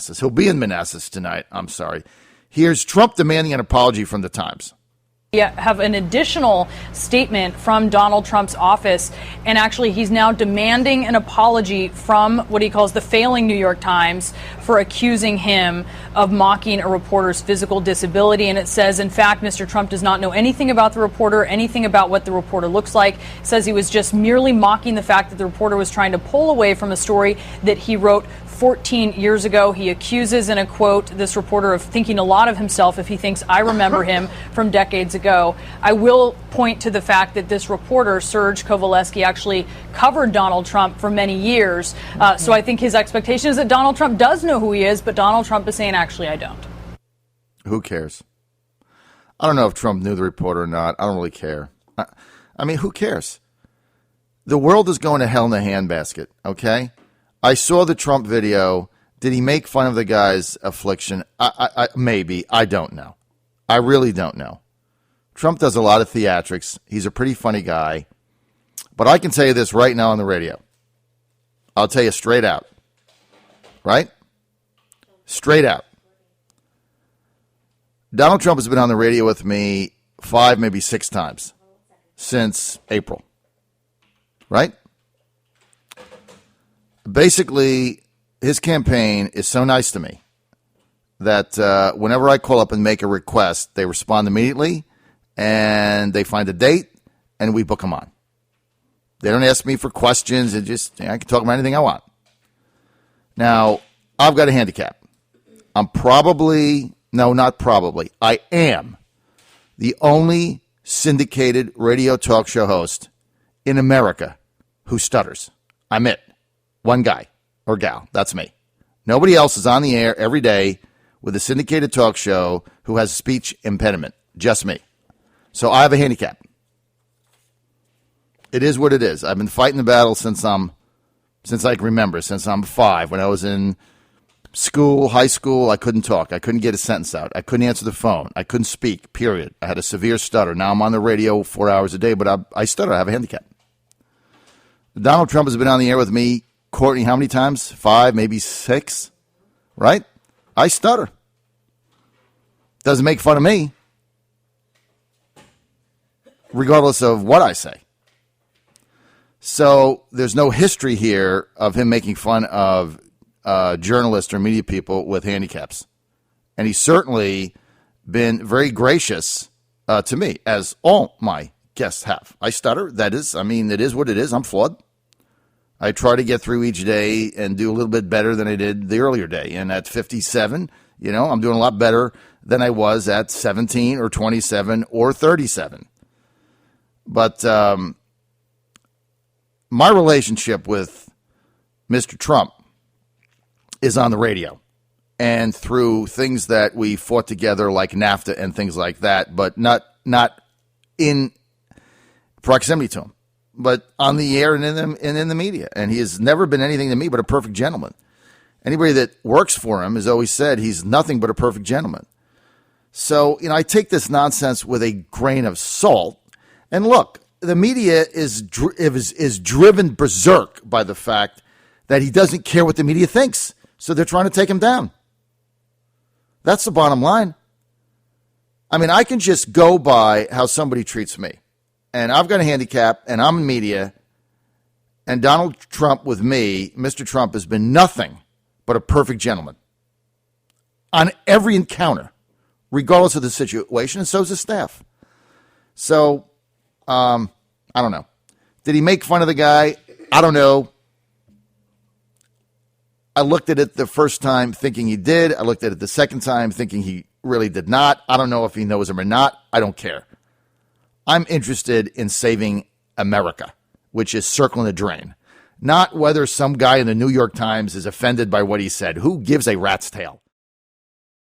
Manassas. He'll be in Manassas tonight. I'm sorry. Here's Trump demanding an apology from the Times. Have an additional statement from Donald Trump's office, and actually he's now demanding an apology from what he calls the failing New York Times for accusing him of mocking a reporter's physical disability. And it says, in fact, Mr. Trump does not know anything about the reporter, anything about what the reporter looks like. Says he was just merely mocking the fact that the reporter was trying to pull away from a story that he wrote 14 years ago. He accuses, in a quote, this reporter of thinking a lot of himself if he thinks I remember him from decades ago. I will point to the fact that this reporter, Serge Kovaleski, actually covered Donald Trump for many years. So I think his expectation is that Donald Trump does know who he is, but Donald Trump is saying, actually, I don't. Who cares? I don't know if Trump knew the reporter or not. I don't really care. I mean, who cares? The world is going to hell in a handbasket, okay? I saw the Trump video. Did he make fun of the guy's affliction? Maybe. I don't know. I really don't know. Trump does a lot of theatrics. He's a pretty funny guy. But I can tell you this right now on the radio. I'll tell you straight out. Right? Straight out. Donald Trump has been on the radio with me 5, maybe 6 times since April. Right? Basically, his campaign is so nice to me that whenever I call up and make a request, they respond immediately, and they find a date, and we book them on. They don't ask me for questions. I can talk about anything I want. Now, I've got a handicap. I am the only syndicated radio talk show host in America who stutters. I'm it. One guy or gal. That's me. Nobody else is on the air every day with a syndicated talk show who has a speech impediment. Just me. So I have a handicap. It is what it is. I've been fighting the battle since I can remember, since I'm 5. When I was in school, high school, I couldn't talk. I couldn't get a sentence out. I couldn't answer the phone. I couldn't speak, period. I had a severe stutter. Now I'm on the radio 4 hours a day, but I stutter. I have a handicap. Donald Trump has been on the air with me, Courtney, how many times? 5, maybe 6, right? I stutter. Doesn't make fun of me, regardless of what I say. So there's no history here of him making fun of journalists or media people with handicaps. And he's certainly been very gracious to me, as all my guests have. I stutter. It is what it is. I'm flawed. I try to get through each day and do a little bit better than I did the earlier day. And at 57, I'm doing a lot better than I was at 17 or 27 or 37. But my relationship with Mr. Trump is on the radio and through things that we fought together like NAFTA and things like that, but not in proximity to him, but on the air and in the media. And he has never been anything to me but a perfect gentleman. Anybody that works for him has always said he's nothing but a perfect gentleman. So, I take this nonsense with a grain of salt. And look, the media is driven berserk by the fact that he doesn't care what the media thinks. So they're trying to take him down. That's the bottom line. I can just go by how somebody treats me. And I've got a handicap, and I'm in media, and Donald Trump with me, Mr. Trump, has been nothing but a perfect gentleman on every encounter, regardless of the situation, and so is his staff. So, I don't know. Did he make fun of the guy? I don't know. I looked at it the first time thinking he did. I looked at it the second time thinking he really did not. I don't know if he knows him or not. I don't care. I'm interested in saving America, which is circling the drain. Not whether some guy in the New York Times is offended by what he said. Who gives a rat's tail?